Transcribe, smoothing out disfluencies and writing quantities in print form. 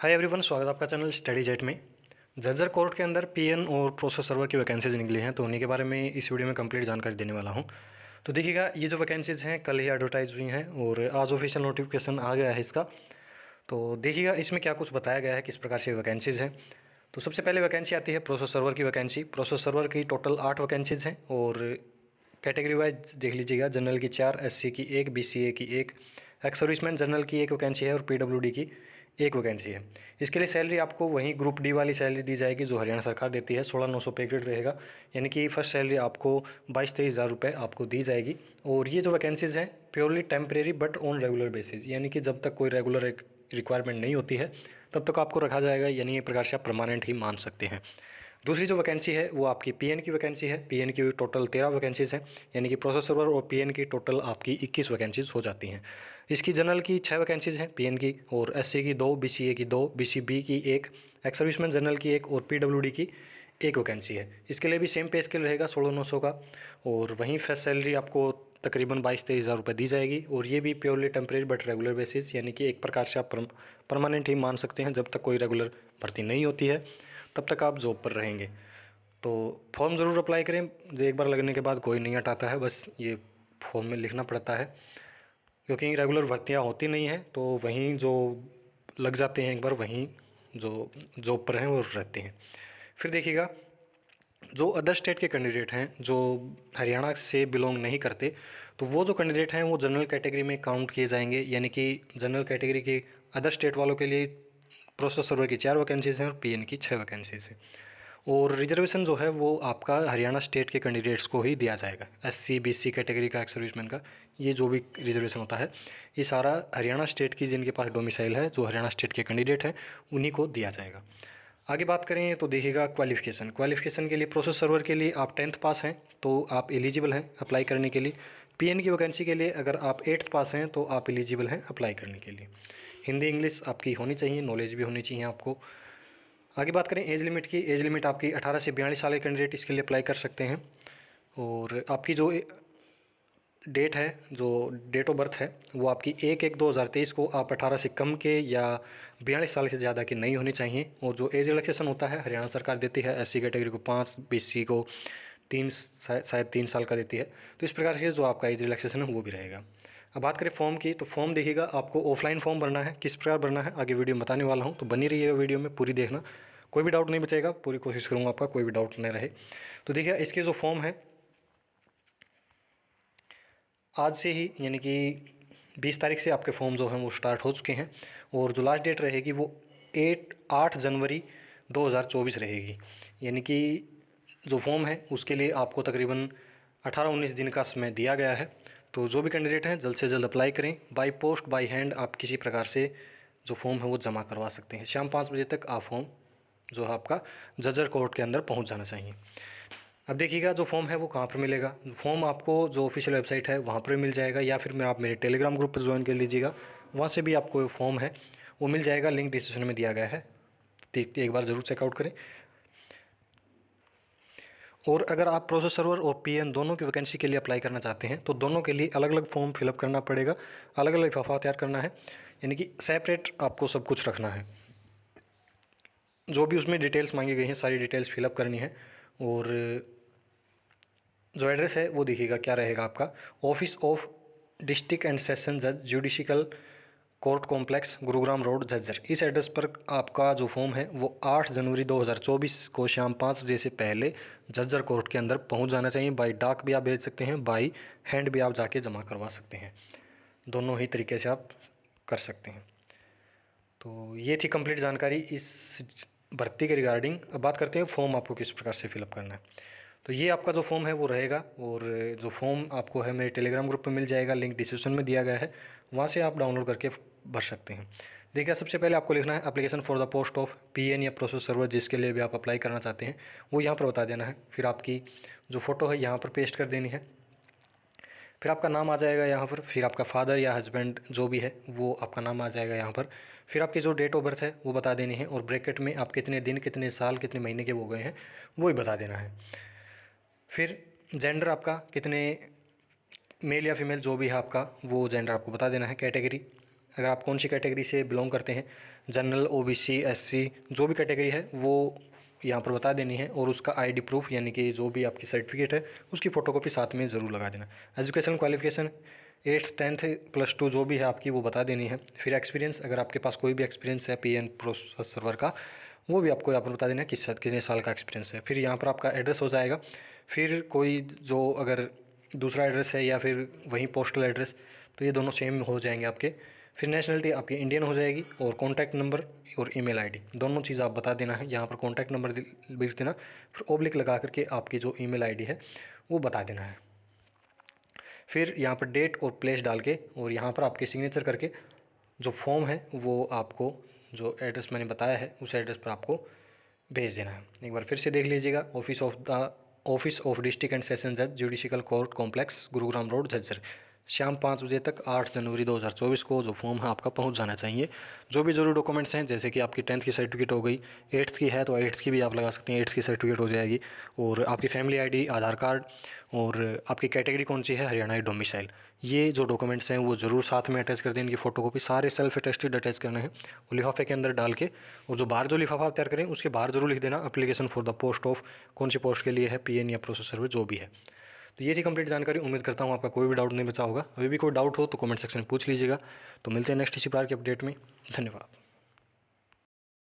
Hi everyone, स्वागत है आपका चैनल स्टडी जेट में। जजर कोर्ट के अंदर पीएन और प्रोसेस सर्वर की वैकेंसीज निकली हैं, तो उन्हीं के बारे में इस वीडियो में कंप्लीट जानकारी देने वाला हूं। तो देखिएगा, ये जो वैकेंसीज हैं कल ही एडवर्टाइज हुई हैं और आज ऑफिशियल नोटिफिकेशन आ गया है इसका। तो देखिएगा इसमें क्या कुछ बताया गया है, किस प्रकार से वैकेंसीज़ हैं। तो सबसे पहले वैकेंसी आती है प्रोसेस सर्वर की वैकेंसी। प्रोसेस सर्वर की टोटल 8 वैकेंसीज़ हैं और कैटेगरी वाइज देख लीजिएगा। जनरल की 4, एससी की 1, बीसीए की 1, एक्स सर्विसमैन जनरल की 1 वैकेंसी है और पीडब्ल्यूडी की 1 वैकेंसी है। इसके लिए सैलरी आपको वहीं ग्रुप डी वाली सैलरी दी जाएगी जो हरियाणा सरकार देती है। 16,900 पे ग्रेड रहेगा, यानी कि फर्स्ट सैलरी आपको 22-23 हज़ार रुपये आपको दी जाएगी। और ये जो वैकेंसीज़ हैं purely temporary but on regular basis, यानी कि जब तक कोई रेगुलर रिक्वायरमेंट नहीं होती है तब तक आपको रखा जाएगा, यानी एक प्रकार से आप परमानेंट ही मान सकते हैं। दूसरी जो वैकेंसी है वो आपकी पीएन की वैकेंसी है। पीएन की टोटल 13 वैकेंसीज़ हैं, यानी कि प्रोसेस सर्वर और पीएन की टोटल आपकी 21 वैकेंसीज़ हो जाती हैं। इसकी जनरल की 6 वैकेंसीज़ हैं पीएन की, और एससी की 2, बीसीए की 2, बीसीबी की 1, एक्स सर्विसमैन जनरल की 1 और पीडब्ल्यूडी की 1 वैकेंसी है। इसके लिए भी सेम पे स्केल रहेगा 16,900 का, और वहीं फर्स्ट सैलरी आपको तकरीबन 22-23 हज़ार रुपये दी जाएगी। और ये भी purely temporary but regular basis, यानी कि एक प्रकार से आप परमानेंट ही मान सकते हैं। जब तक कोई रेगुलर भर्ती नहीं होती है तब तक आप जॉब पर रहेंगे। तो फॉर्म ज़रूर अप्लाई करें। एक बार लगने के बाद कोई नहीं हटाता है, बस ये फॉर्म में लिखना पड़ता है, क्योंकि रेगुलर भर्तियाँ होती नहीं हैं। तो वहीं जो लग जाते हैं एक बार, वहीं जो जॉब पर हैं वो रहते हैं। फिर देखिएगा, जो अदर स्टेट के कैंडिडेट हैं जो हरियाणा से बिलोंग नहीं करते, तो वो जो कैंडिडेट हैं वो जनरल कैटेगरी में काउंट किए जाएंगे। यानी कि जनरल कैटेगरी के अदर स्टेट वालों के लिए प्रोसेस सर्वर की 4 वैकेंसीज़ हैं और पीएन की 6 वैकेंसीज़ हैं। और रिजर्वेशन जो है वो आपका हरियाणा स्टेट के कैंडिडेट्स को ही दिया जाएगा। एससी बीसी कैटेगरी का, एक्स सर्विसमैन का, ये जो भी रिजर्वेशन होता है ये सारा हरियाणा स्टेट की जिनके पास डोमिसाइल है, जो हरियाणा स्टेट के कैंडिडेट हैं, उन्हीं को दिया जाएगा। आगे बात करें तो देखिएगा क्वालिफ़िकेशन के लिए प्रोसेस सर्वर के लिए आप 10th पास हैं तो आप एलिजिबल हैं अप्लाई करने के लिए। पीएन की वैकेंसी के लिए अगर आप 8th पास हैं तो आप एलिजिबल हैं अप्लाई करने के लिए। हिंदी इंग्लिश आपकी होनी चाहिए, नॉलेज भी होनी चाहिए आपको। आगे बात करें एज लिमिट की, एज लिमिट आपकी 18 से 42 साल के कैंडिडेट इसके लिए अप्लाई कर सकते हैं। और आपकी जो डेट है, जो डेट ऑफ बर्थ है, वो आपकी 1/1/2023 को आप 18 से कम के या 42 साल से ज़्यादा की नहीं होनी चाहिए। और जो एज रिलैक्सेशन होता है हरियाणा सरकार देती है, एससी कैटेगरी को 5, बीसी को 3, शायद 3 साल का देती है। तो इस प्रकार से जो आपका एज रिलैक्सेशन है वो भी रहेगा। अब बात करें फॉर्म की, तो फॉर्म देखिएगा आपको ऑफलाइन फॉर्म भरना है। किस प्रकार भरना है आगे वीडियो में बताने वाला हूँ, तो बनी रहिएगा वीडियो में, पूरी देखना, कोई भी डाउट नहीं बचेगा। पूरी कोशिश करूँगा आपका कोई भी डाउट नहीं रहे। तो देखिए इसके जो फॉर्म है आज से ही, यानी कि 20 तारीख से आपके फॉर्म जो हैं वो स्टार्ट हो चुके हैं। और जो लास्ट डेट रहेगी वो 8 जनवरी 2024 रहेगी। यानी कि जो फॉर्म है उसके लिए आपको तकरीबन 18-19 दिन का समय दिया गया है। तो जो भी कैंडिडेट हैं जल्द से जल्द अप्लाई करें। बाय पोस्ट बाय हैंड आप किसी प्रकार से जो फॉर्म है वो जमा करवा सकते हैं। शाम 5 बजे तक आप फॉर्म जो है आपका जजर कोर्ट के अंदर पहुंच जाना चाहिए। अब देखिएगा जो फॉर्म है वो कहाँ पर मिलेगा। फॉर्म आपको जो ऑफिशियल वेबसाइट है वहाँ पर मिल जाएगा, या फिर आप मेरे टेलीग्राम ग्रुप पर ज्वाइन कर लीजिएगा, वहाँ से भी आपको फॉर्म है वो मिल जाएगा। लिंक डिस्क्रिप्शन में दिया गया है, एक बार ज़रूर चेकआउट करें। और अगर आप प्रोसेस सर्वर और पीएन दोनों की वैकेंसी के लिए अप्लाई करना चाहते हैं तो दोनों के लिए अलग अलग फॉर्म फिलअप करना पड़ेगा, अलग अलग लिफाफा तैयार करना है, यानी कि सेपरेट आपको सब कुछ रखना है। जो भी उसमें डिटेल्स मांगी गई हैं सारी डिटेल्स फिलअप करनी है। और जो एड्रेस है वो देखिएगा क्या रहेगा आपका, office of district and session जज judicial court complex, Gurugram road, Jhajjar. इस एड्रेस पर आपका जो फॉर्म है वो 8 जनवरी 2024 को शाम 5 बजे से पहले झज्जर कोर्ट के अंदर पहुंच जाना चाहिए। बाई डाक भी आप भेज सकते हैं, बाई हैंड भी आप जाके जमा करवा सकते हैं। दोनों ही तरीके से आप कर सकते हैं। तो ये थी कंप्लीट जानकारी इस भर्ती के रिगार्डिंग। अब बात करते हैं फॉर्म आपको किस प्रकार से फिलअप करना है। तो ये आपका जो फॉर्म है वो रहेगा, और जो फॉर्म आपको है मेरे टेलीग्राम ग्रुप पे मिल जाएगा, लिंक डिस्क्रिप्शन में दिया गया है, वहाँ से आप डाउनलोड करके भर सकते हैं। देखिए सबसे पहले आपको लिखना है application for the post of PN या प्रोसेस सर्वर, जिसके लिए भी आप अप्लाई करना चाहते हैं वो यहाँ पर बता देना है। फिर आपकी जो फ़ोटो है यहाँ पर पेस्ट कर देनी है। फिर आपका नाम आ जाएगा यहाँ पर, फिर आपका फादर या हस्बैंड जो भी है वो आपका नाम आ जाएगा यहाँ पर। फिर आपकी जो डेट ऑफ बर्थ है वो बता देनी है, और ब्रैकेट में आप कितने दिन, कितने साल, कितने महीने के वो गए हैं वो ही बता देना है। फिर जेंडर आपका कितने, मेल या फीमेल जो भी है आपका वो जेंडर आपको बता देना है। कैटेगरी अगर आप कौन सी कैटेगरी से बिलोंग करते हैं, जनरल, ओबीसी, एससी, जो भी कैटेगरी है वो यहाँ पर बता देनी है, और उसका आईडी प्रूफ यानी कि जो भी आपकी सर्टिफिकेट है उसकी फ़ोटोकॉपी साथ में ज़रूर लगा देना। एजुकेशन क्वालिफिकेशन 8th 10th +2 जो भी है आपकी वो बता देनी है। फिर एक्सपीरियंस, अगर आपके पास कोई भी एक्सपीरियंस है पीएन प्रोसेस सर्वर का, वो भी आपको यहाँ पर बता देना है कितने साल का एक्सपीरियंस है। फिर यहाँ पर आपका एड्रेस हो जाएगा। फिर कोई जो अगर दूसरा एड्रेस है या फिर वहीं पोस्टल एड्रेस, तो ये दोनों सेम हो जाएंगे आपके। फिर नेशनलिटी आपकी इंडियन हो जाएगी, और कॉन्टैक्ट नंबर और ईमेल आईडी दोनों चीज़ आप बता देना है। यहाँ पर कॉन्टैक्ट नंबर लिख देना, फिर ओब्लिक लगा करके आपकी जो ईमेल आईडी है वो बता देना है। फिर यहाँ पर डेट और प्लेस डाल के, और यहाँ पर आपके सिग्नेचर करके जो फॉर्म है वो आपको जो एड्रेस मैंने बताया है उस एड्रेस पर आपको भेज देना है। एक बार फिर से देख लीजिएगा, office of district and session जज judicial court complex, Gurugram road, Jhajjar, शाम 5 बजे तक 8 जनवरी 2024 को जो फॉर्म है आपका पहुंच जाना चाहिए। जो भी जरूरी डॉक्यूमेंट्स हैं, जैसे कि आपकी 10th की सर्टिफिकेट हो गई, 8th की है तो 8th की भी आप लगा सकते हैं, 8th की सर्टिफिकेट हो जाएगी, और आपकी फैमिली आईडी, आधार कार्ड, और आपकी कैटेगरी कौन सी है, हरियाणा डोमिसाइल, ये जो डॉक्यूमेंट्स हैं वो ज़रूर साथ में अटैच कर दें। इनकी फ़ोटोकॉपी सारे सेल्फ अटेस्टेड अटैच करने हैं, वो लिफाफे के अंदर डाल के, और जो बाहर जो लिफाफा आप तैयार करें उसके बाहर जरूर लिख देना application for the post of, कौन सी पोस्ट के लिए है, पीएन या प्रोसेस सर्वर जो भी है। तो ये थी कंप्लीट जानकारी। उम्मीद करता हूँ आपका कोई भी डाउट नहीं बचा होगा। अभी भी कोई डाउट हो तो कमेंट सेक्शन में पूछ लीजिएगा। तो मिलते हैं नेक्स्ट इसी प्रकार के अपडेट में। धन्यवाद।